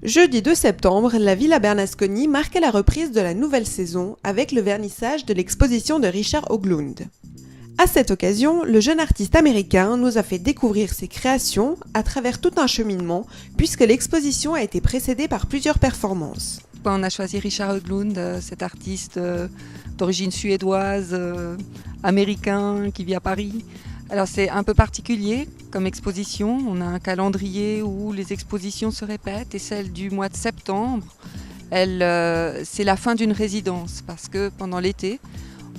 Jeudi 2 septembre, la Villa Bernasconi marquait la reprise de la nouvelle saison avec le vernissage de l'exposition de Richard Hoagland. À cette occasion, le jeune artiste américain nous a fait découvrir ses créations à travers tout un cheminement puisque l'exposition a été précédée par plusieurs performances. On a choisi Richard Hoagland, cet artiste d'origine suédoise, américain, qui vit à Paris. Alors c'est un peu particulier comme exposition. On a un calendrier où les expositions se répètent et celle du mois de septembre, c'est la fin d'une résidence parce que pendant l'été,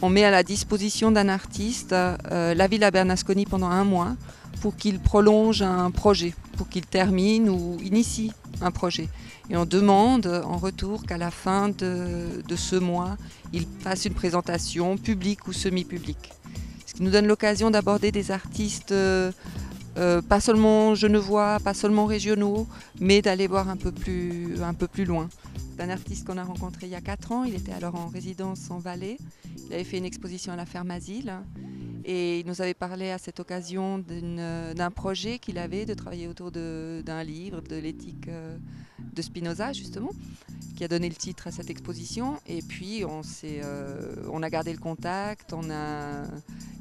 on met à la disposition d'un artiste la Villa Bernasconi pendant un mois pour qu'il prolonge un projet, pour qu'il termine ou initie un projet. Et on demande en retour qu'à la fin de ce mois, il fasse une présentation publique ou semi-publique. Ce qui nous donne l'occasion d'aborder des artistes pas seulement genevois, pas seulement régionaux, mais d'aller voir un peu plus loin. C'est un artiste qu'on a rencontré il y a 4 ans, il était alors en résidence en Valais. Il avait fait une exposition à la Ferme Asile et il nous avait parlé à cette occasion d'un projet qu'il avait de travailler autour d'un livre, de l'éthique de Spinoza justement, qui a donné le titre à cette exposition. Et puis on a gardé le contact,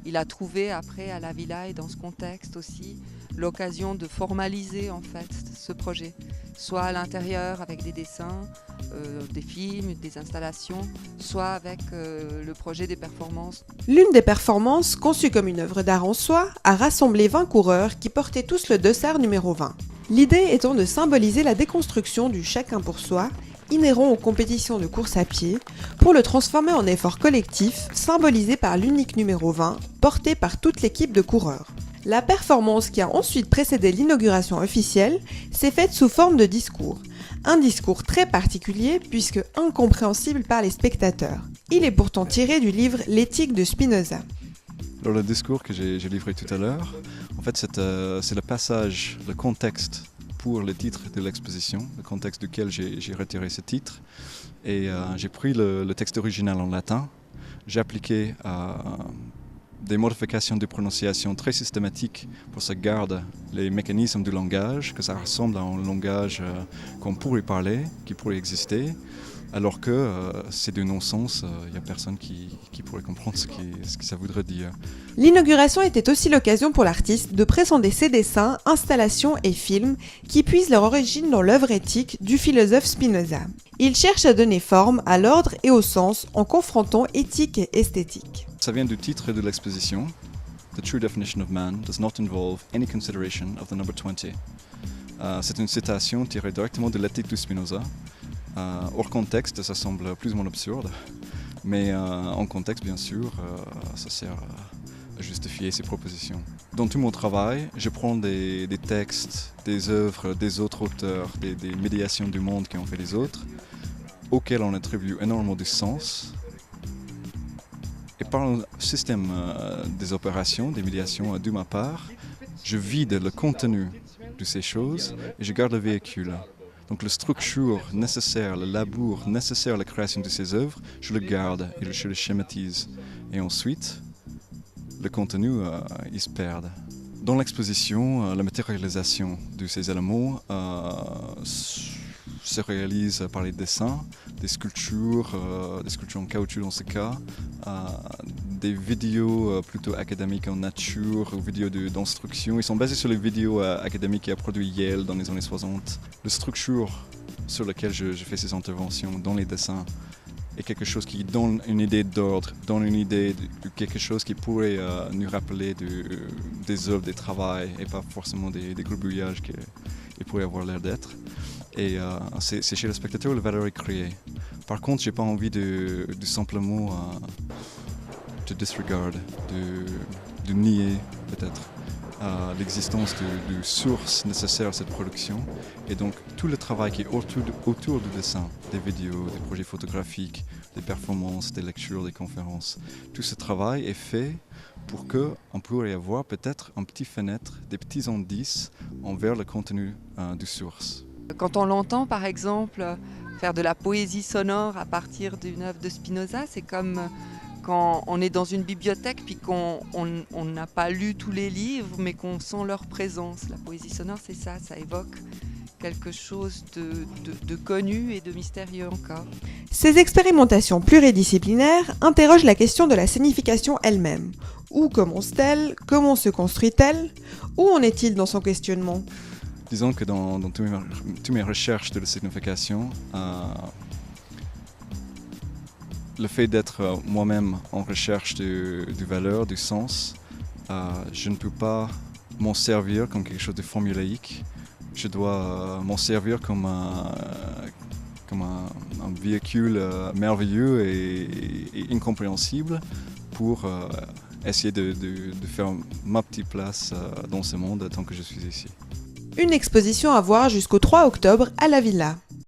il a trouvé après à la Villa et dans ce contexte aussi l'occasion de formaliser en fait ce projet, soit à l'intérieur avec des dessins, des films, des installations, soit avec le projet des performances. L'une des performances, conçue comme une œuvre d'art en soi, a rassemblé 20 coureurs qui portaient tous le dossard numéro 20. L'idée étant de symboliser la déconstruction du chacun pour soi, inhérent aux compétitions de course à pied, pour le transformer en effort collectif, symbolisé par l'unique numéro 20, porté par toute l'équipe de coureurs. La performance qui a ensuite précédé l'inauguration officielle s'est faite sous forme de discours. Un discours très particulier puisque incompréhensible par les spectateurs. Il est pourtant tiré du livre L'éthique de Spinoza. Alors le discours que j'ai livré tout à l'heure, en fait c'est le passage, le contexte pour le titre de l'exposition, le contexte duquel j'ai retiré ce titre. Et j'ai pris le texte original en latin, j'ai appliqué des modifications de prononciation très systématiques pour que ça garde les mécanismes du langage, que ça ressemble à un langage qu'on pourrait parler, qui pourrait exister, alors que c'est du non-sens, il n'y a personne qui pourrait comprendre ce que ça voudrait dire. L'inauguration était aussi l'occasion pour l'artiste de présenter ses dessins, installations et films qui puisent leur origine dans l'œuvre éthique du philosophe Spinoza. Il cherche à donner forme à l'ordre et au sens en confrontant éthique et esthétique. Ça vient du titre de l'exposition. The true definition of man does not involve any consideration of the number 20. C'est une citation tirée directement de l'éthique de Spinoza. Hors contexte, ça semble plus ou moins absurde, mais en contexte, bien sûr, ça sert à justifier ses propositions. Dans tout mon travail, je prends des textes, des œuvres des autres auteurs, des médiations du monde qui ont fait les autres, auxquels on attribue énormément de sens. Et par le système des opérations, des médiations de ma part, je vide le contenu de ces choses et je garde le véhicule. Donc la structure nécessaire, le labour nécessaire à la création de ces œuvres, je le garde et je le schématise. Et ensuite, le contenu, il se perd. Dans l'exposition, la matérialisation de ces éléments se réalise par les dessins, des sculptures en caoutchouc dans ce cas, des vidéos plutôt académiques en nature, ou vidéos d'instruction. Ils sont basés sur les vidéos académiques qu'a produit Yale dans les années 60. La structure sur laquelle je fais ces interventions dans les dessins est quelque chose qui donne une idée d'ordre, donne une idée de quelque chose qui pourrait nous rappeler des œuvres, des travails, et pas forcément des gribouillages qu'il pourrait avoir l'air d'être. Et c'est chez le spectateur la valeur est créée. Par contre, j'ai pas envie de simplement de disregard, de nier peut-être l'existence de sources nécessaires à cette production. Et donc tout le travail qui est autour du dessin, des vidéos, des projets photographiques, des performances, des lectures, des conférences, tout ce travail est fait pour qu'on pourrait avoir peut-être un petit fenêtre, des petits indices envers le contenu du source. Quand on l'entend par exemple faire de la poésie sonore à partir d'une œuvre de Spinoza, c'est comme quand on est dans une bibliothèque puis qu'on n'a pas lu tous les livres mais qu'on sent leur présence. La poésie sonore c'est ça, ça évoque quelque chose de connu et de mystérieux encore. Ces expérimentations pluridisciplinaires interrogent la question de la signification elle-même. Où commence-t-elle? Comment se construit-elle? Où en est-il dans son questionnement? Disons que dans toutes mes recherches de la signification, le fait d'être moi-même en recherche de valeur, du sens, je ne peux pas m'en servir comme quelque chose de formulaïque. Je dois m'en servir comme un véhicule merveilleux et incompréhensible pour essayer de faire ma petite place dans ce monde tant que je suis ici. Une exposition à voir jusqu'au 3 octobre à la Villa.